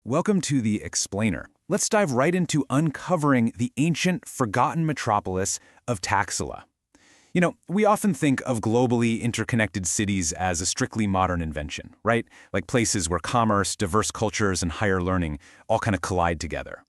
Welcome to the Explainer. Let's dive right into uncovering the ancient, forgotten metropolis of Taxila. We often think of globally interconnected cities as a strictly modern invention, right? Like places where commerce, diverse cultures, and higher learning all kind of collide together.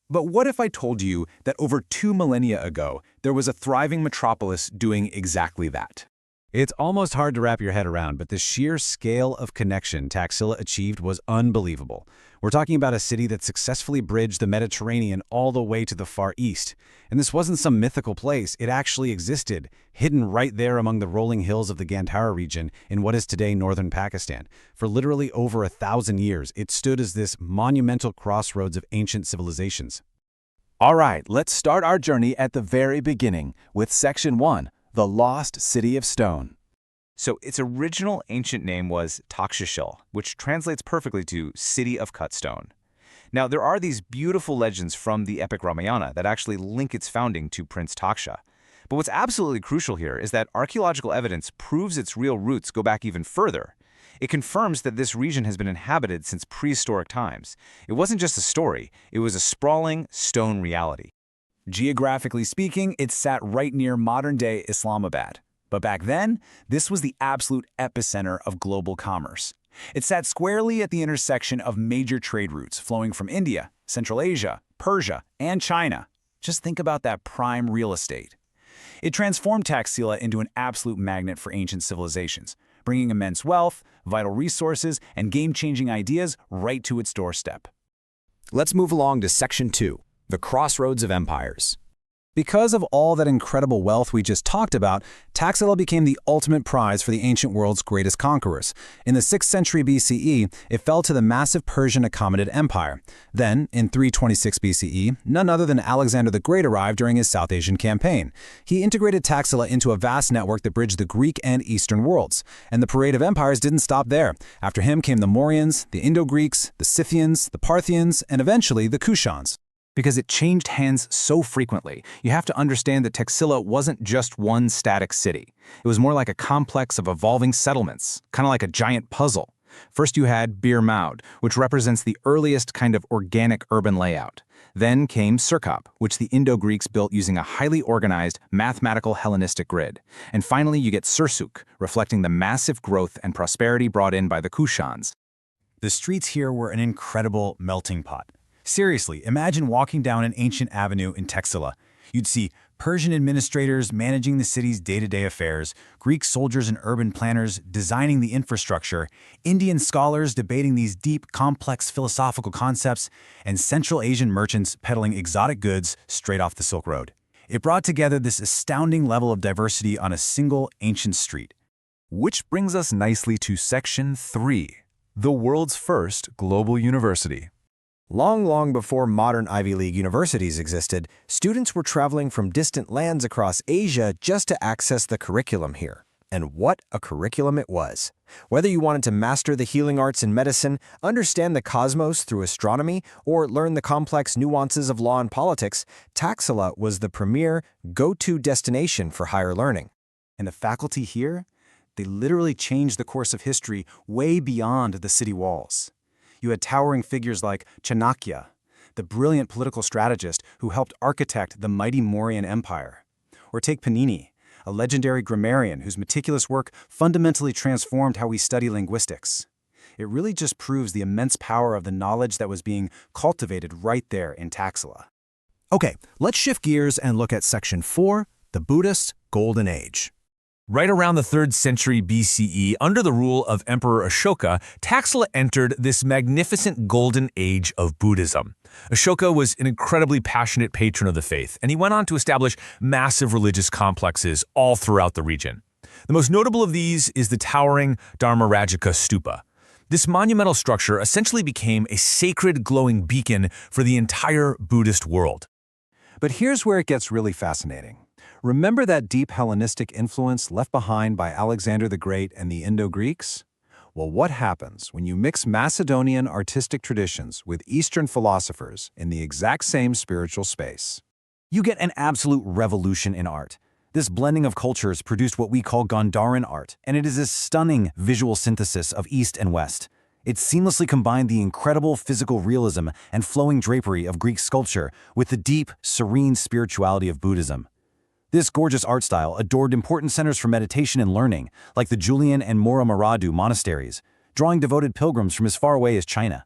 But what if I told you that over 2 millennia ago, there was a thriving metropolis doing exactly that? It's almost hard to wrap your head around, but the sheer scale of connection Taxila achieved was unbelievable. We're talking about a city that successfully bridged the Mediterranean all the way to the Far East. And this wasn't some mythical place, it actually existed, hidden right there among the rolling hills of the Gandhara region in what is today northern Pakistan. For literally over 1,000 years, it stood as this monumental crossroads of ancient civilizations. All right, let's start our journey at the very beginning with Section 1. The Lost City of Stone. So its original ancient name was Takshashil, which translates perfectly to City of Cut Stone. Now, there are these beautiful legends from the epic Ramayana that actually link its founding to Prince Taksha. But what's absolutely crucial here is that archaeological evidence proves its real roots go back even further. It confirms that this region has been inhabited since prehistoric times. It wasn't just a story, it was a sprawling stone reality. Geographically speaking, it sat right near modern-day Islamabad. But back then, this was the absolute epicenter of global commerce. It sat squarely at the intersection of major trade routes flowing from India, Central Asia, Persia, and China. Just think about that prime real estate. It transformed Taxila into an absolute magnet for ancient civilizations, bringing immense wealth, vital resources, and game-changing ideas right to its doorstep. Let's move along to Section 2. The Crossroads of Empires. Because of all that incredible wealth we just talked about, Taxila became the ultimate prize for the ancient world's greatest conquerors. In the 6th century BCE, it fell to the massive Persian Achaemenid Empire. Then, in 326 BCE, none other than Alexander the Great arrived during his South Asian campaign. He integrated Taxila into a vast network that bridged the Greek and Eastern worlds. And the parade of empires didn't stop there. After him came the Mauryans, the Indo-Greeks, the Scythians, the Parthians, and eventually the Kushans. Because it changed hands so frequently, you have to understand that Taxila wasn't just one static city. It was more like a complex of evolving settlements, kind of like a giant puzzle. First you had Bir Maud, which represents the earliest kind of organic urban layout. Then came Sirkap, which the Indo-Greeks built using a highly organized, mathematical Hellenistic grid. And finally you get Sirsuk, reflecting the massive growth and prosperity brought in by the Kushans. The streets here were an incredible melting pot. Seriously, imagine walking down an ancient avenue in Taxila. You'd see Persian administrators managing the city's day-to-day affairs, Greek soldiers and urban planners designing the infrastructure, Indian scholars debating these deep, complex philosophical concepts, and Central Asian merchants peddling exotic goods straight off the Silk Road. It brought together this astounding level of diversity on a single ancient street. Which brings us nicely to Section 3, the world's first global university. Long before modern Ivy League universities existed, students were traveling from distant lands across Asia just to access the curriculum here. And what a curriculum it was. Whether you wanted to master the healing arts in medicine, understand the cosmos through astronomy, or learn the complex nuances of law and politics, Taxila was the premier, go-to destination for higher learning. And the faculty here, they literally changed the course of history way beyond the city walls. You had towering figures like Chanakya, the brilliant political strategist who helped architect the mighty Mauryan Empire. Or take Panini, a legendary grammarian whose meticulous work fundamentally transformed how we study linguistics. It really just proves the immense power of the knowledge that was being cultivated right there in Taxila. Okay, let's shift gears and look at Section 4, the Buddhist Golden Age. Right around the 3rd century BCE, under the rule of Emperor Ashoka, Taxila entered this magnificent golden age of Buddhism. Ashoka was an incredibly passionate patron of the faith, and he went on to establish massive religious complexes all throughout the region. The most notable of these is the towering Dharmarajika Stupa. This monumental structure essentially became a sacred glowing beacon for the entire Buddhist world. But here's where it gets really fascinating. Remember that deep Hellenistic influence left behind by Alexander the Great and the Indo-Greeks? Well, what happens when you mix Macedonian artistic traditions with Eastern philosophers in the exact same spiritual space? You get an absolute revolution in art. This blending of cultures produced what we call Gandharan art, and it is a stunning visual synthesis of East and West. It seamlessly combined the incredible physical realism and flowing drapery of Greek sculpture with the deep, serene spirituality of Buddhism. This gorgeous art style adored important centers for meditation and learning, like the Julian and Moramaradu monasteries, drawing devoted pilgrims from as far away as China.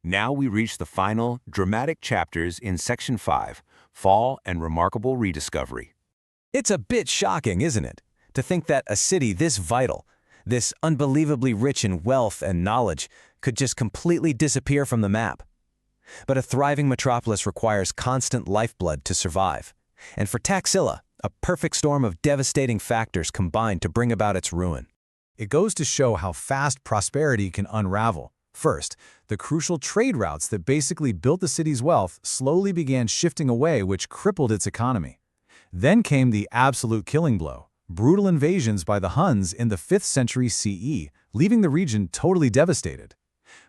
Now we reach the final, dramatic chapters in Section 5, Fall and Remarkable Rediscovery. It's a bit shocking, isn't it, to think that a city this vital, this unbelievably rich in wealth and knowledge, could just completely disappear from the map. But a thriving metropolis requires constant lifeblood to survive. And for Taxila, a perfect storm of devastating factors combined to bring about its ruin. It goes to show how fast prosperity can unravel. First, the crucial trade routes that basically built the city's wealth slowly began shifting away, which crippled its economy. Then came the absolute killing blow, brutal invasions by the Huns in the 5th century CE, leaving the region totally devastated.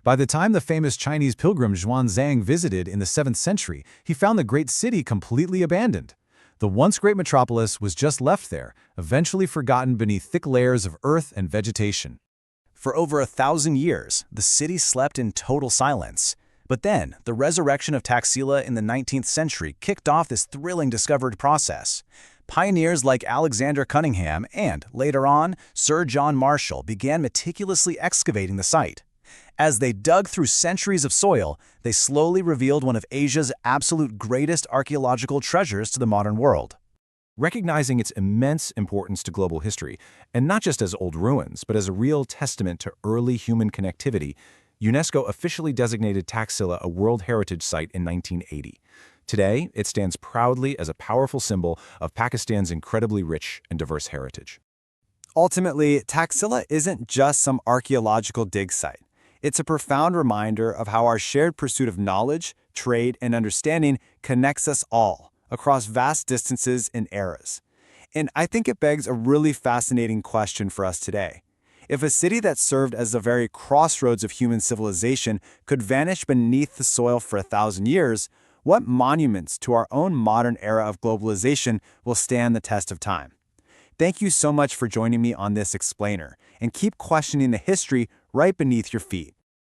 By the time the famous Chinese pilgrim Xuanzang visited in the 7th century, he found the great city completely abandoned. The once great metropolis was just left there, eventually forgotten beneath thick layers of earth and vegetation. For over 1,000 years, the city slept in total silence. But then, the resurrection of Taxila in the 19th century kicked off this thrilling discovery process. Pioneers like Alexander Cunningham and, later on, Sir John Marshall began meticulously excavating the site. As they dug through centuries of soil, they slowly revealed one of Asia's absolute greatest archaeological treasures to the modern world. Recognizing its immense importance to global history, and not just as old ruins, but as a real testament to early human connectivity, UNESCO officially designated Taxila a World Heritage Site in 1980. Today, it stands proudly as a powerful symbol of Pakistan's incredibly rich and diverse heritage. Ultimately, Taxila isn't just some archaeological dig site. It's a profound reminder of how our shared pursuit of knowledge, trade, and understanding connects us all across vast distances and eras. And I think it begs a really fascinating question for us today. If a city that served as the very crossroads of human civilization could vanish beneath the soil for 1,000 years, what monuments to our own modern era of globalization will stand the test of time? Thank you so much for joining me on this explainer, and keep questioning the history right beneath your feet.